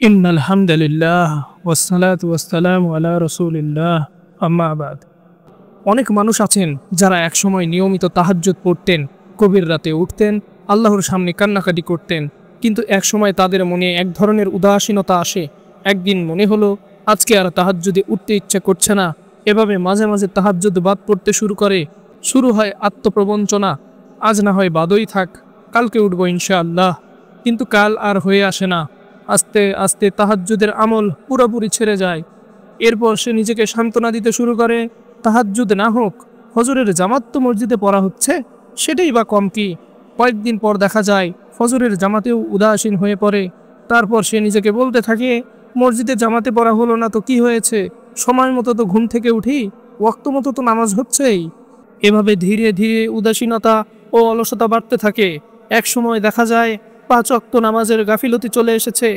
ইন্নাল হামদুলিল্লাহ ওয়াসসালাতু ওয়াসসালামু আলা রাসূলিল্লাহ আম্মা বাদ। অনেক মানুষ আছেন যারা একসময় নিয়মিত তাহাজ্জুদ পড়তেন, গভীর রাতে উঠতেন, আল্লাহর সামনে কান্নাকাটি করতেন, কিন্তু একসময় তাদের মনে এক ধরনের উদাসীনতা আসে। একদিন মনে হলো আজকে আর তাহাজ্জুদে উঠতে ইচ্ছা করছে না। এভাবে মাঝে মাঝে তাহাজ্জুদ বাদ পড়তে শুরু হয় আত্মপ্রবঞ্চনা। আজ না হয় বাদই থাক, কালকে উঠবো ইনশাআল্লাহ। কিন্তু কাল আর হয়ে আসে না। আস্তে আস্তে তাহাজ্জুদের আমল পুরোপুরি ছেড়ে যায়। এরপর সে নিজেকে সান্ত্বনা দিতে শুরু করে, তাহাজ্জুদ না হোক, ফজরের জামাত তো মসজিদে পড়া হচ্ছে, সেটাই বা কম কি। কয়েকদিন পর দেখা যায় ফজরের জামাতেও উদাসীন হয়ে পড়ে। তারপর সে নিজেকে বলতে থাকে, মসজিদে জামাতে পড়া হলো না তো কি হয়েছে, সময় মতো তো ঘুম থেকে উঠি, ওয়াক্ত মতো তো নামাজ হচ্ছেই। এভাবে ধীরে ধীরে উদাসীনতা ও অলসতা বাড়তে থাকে। এক সময় দেখা যায় 5 ওয়াক্ত নামাজের গাফিলতি চলে এসেছে।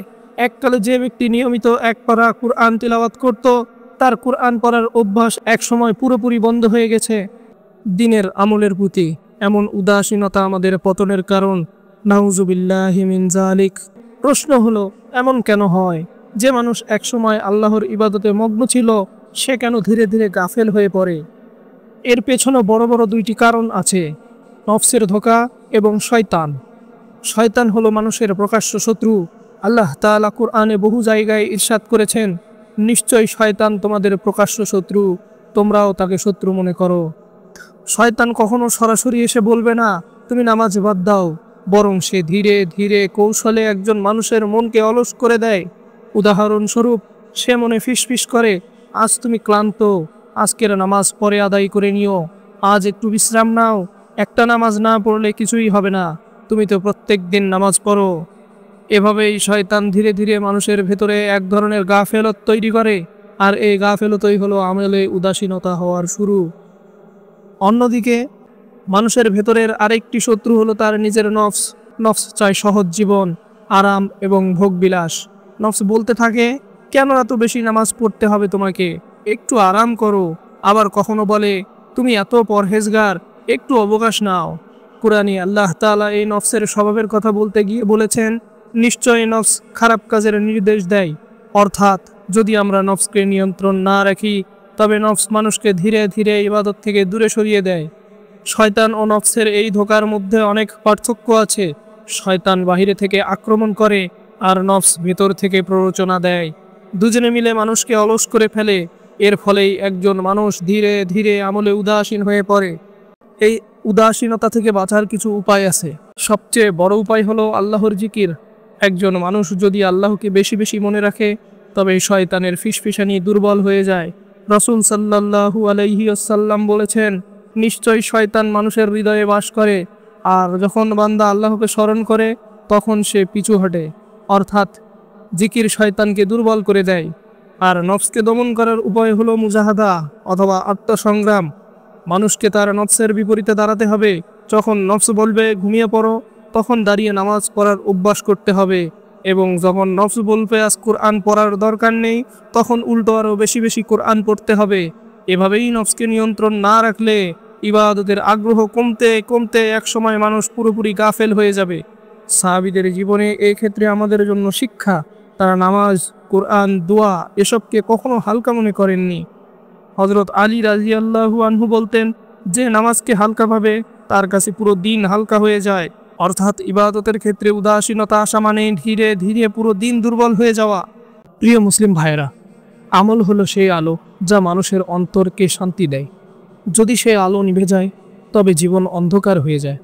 এককালে যে ব্যক্তি নিয়মিত এক পারা কুরআন তিলাওয়াত করত, তার কুরআন পড়ার অভ্যাস এক সময় পুরোপুরি বন্ধ হয়ে গেছে। দিনের আমলের প্রতি এমন উদাসীনতা আমাদের পতনের কারণ। নাউজুবিল্লাহি মিন যালিক। প্রশ্ন হলো, এমন কেন হয়? যে মানুষ একসময় আল্লাহর ইবাদতে মগ্ন ছিল, সে কেন ধীরে ধীরে গাফেল হয়ে পড়ে? এর পেছনে বড় বড় 2টি কারণ আছে: নফসের ধোঁকা এবং শয়তান। শয়তান হলো মানুষের প্রকাশ্য শত্রু। আল্লাহ তাআলা কুরআনে বহু জায়গায় ইরশাদ করেছেন, নিশ্চয়ই শয়তান তোমাদের প্রকাশ্য শত্রু, তোমরাও তাকে শত্রু মনে করো। শয়তান কখনো সরাসরি এসে বলবে না তুমি নামাজ বাদ দাও, বরং সে ধীরে ধীরে কৌশলে একজন মানুষের মনকে অলস করে দেয়। উদাহরণস্বরূপ, সে মনে ফিসফিস করে, আজ তুমি ক্লান্ত, আজকের নামাজ পরে আদায় করে নিও, আজ একটু বিশ্রাম নাও, একটা নামাজ না পড়লে কিছুই হবে না, তুমি তো প্রত্যেক দিন নামাজ পড়ো। এভাবেই শয়তান ধীরে ধীরে মানুষের ভেতরে এক ধরনের গাফেলত তৈরি করে, আর এই গাফেলতই হলো আমলে উদাসীনতা হওয়ার শুরু। অন্যদিকে মানুষের ভেতরের আরেকটি শত্রু হলো তার নিজের নফস। নফস চায় সহজ জীবন, আরাম এবং ভোগবিলাস। নফস বলতে থাকে, কেন এত বেশি নামাজ পড়তে হবে তোমাকে, একটু আরাম করো। আবার কখনো বলে, তুমি এত পরহেজগার, একটু অবকাশ নাও। কুরআনে আল্লাহ তাআলা এই নফসের স্বভাবের কথা বলতে গিয়ে বলেছেন, নিশ্চয়ই নফস খারাপ কাজের নির্দেশ দেয়। অর্থাৎ যদি আমরা নফসকে নিয়ন্ত্রণ না রাখি, তবে নফস মানুষকে ধীরে ধীরে ইবাদত থেকে দূরে সরিয়ে দেয়। শয়তান ও নফসের এই ধোঁকার মধ্যে অনেক পার্থক্য আছে। শয়তান বাহিরে থেকে আক্রমণ করে, আর নফস ভেতর থেকে প্ররোচনা দেয়। দুজনে মিলে মানুষকে অলস করে ফেলে। এর ফলেই একজন মানুষ ধীরে ধীরে আমলে উদাসীন হয়ে পড়ে। এই উদাসীনতা থেকে বাঁচার কিছু উপায় আছে। সবচেয়ে বড় উপায় হলো আল্লাহর জিকির। একজন মানুষ যদি আল্লাহকে বেশি বেশি মনে রাখে, তবে শয়তানের ফিসফিসানি দুর্বল হয়ে যায়। রাসূল সাল্লাল্লাহু আলাইহি ওয়াসাল্লাম বলেছেন, নিশ্চয়ই শয়তান মানুষের হৃদয়ে বাস করে, আর যখন বান্দা আল্লাহকে স্মরণ করে, তখন সে পিছু হটে। অর্থাৎ জিকির শয়তানকে দুর্বল করে দেয়। আর নফসকে দমন করার উপায় হলো মুজাহাদা অথবা আত্মসংগ্রাম। মানুষকে তার নফসের বিপরীতে দাঁড়াতে হবে। যখন নফস বলবে ঘুমিয়ে পড়ো, তখন দাঁড়িয়ে নামাজ পড়ার অভ্যাস করতে হবে। এবং যখন নফস বলবে আজ কোরআন পড়ার দরকার নেই, তখন উল্টো আরও বেশি বেশি কোরআন পড়তে হবে। এভাবেই নফসকে নিয়ন্ত্রণ না রাখলে ইবাদতের আগ্রহ কমতে কমতে একসময় মানুষ পুরোপুরি গাফেল হয়ে যাবে। সাহাবীদের জীবনে এই ক্ষেত্রে আমাদের জন্য শিক্ষা। তারা নামাজ, কোরআন, দোয়া এসবকে কখনো হালকা মনে করেননি। হযরত আলী রাদিয়াল্লাহু আনহু বলতেন, যে নামাজকে হালকা ভাবে, তার কাছে পুরো দিন হালকা হয়ে যায়। অর্থাৎ ইবাদতের ক্ষেত্রে উদাসীনতা আসা মানে ধীরে ধীরে পুরো দিন দুর্বল হয়ে যাওয়া। প্রিয় মুসলিম ভাইরা, আমল হলো সেই আলো যা মানুষের অন্তরকে শান্তি দেয়। যদি সে আলো নিভে যায়, তবে জীবন অন্ধকার হয়ে যায়।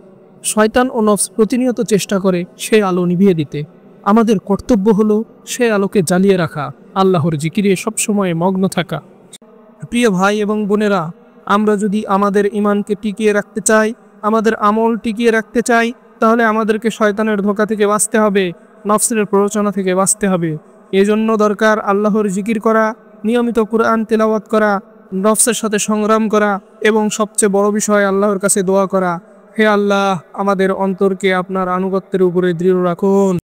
শয়তান ও নফস প্রতিনিয়ত চেষ্টা করে সেই আলো নিভিয়ে দিতে। আমাদের কর্তব্য হলো সেই আলোকে জ্বালিয়ে রাখা, আল্লাহর জিকিরে সবসময় মগ্ন থাকা। প্রিয় ভাই এবং বোনেরা, আমরা যদি আমাদের ঈমানকে টিকিয়ে রাখতে চাই, আমাদের আমল টিকিয়ে রাখতে চাই, তাহলে আমাদেরকে শয়তানের ধোঁকা থেকে বাঁচতে হবে, নফসের প্ররোচনা থেকে বাঁচতে হবে। এজন্য দরকার আল্লাহর জিকির করা, নিয়মিত কুরআন তেলাওয়াত করা, নফসের সাথে সংগ্রাম করা, এবং সবচেয়ে বড় বিষয় আল্লাহর কাছে দোয়া করা, হে আল্লাহ, আমাদের অন্তরকে আপনার আনুগত্যের উপরে দৃঢ় রাখুন।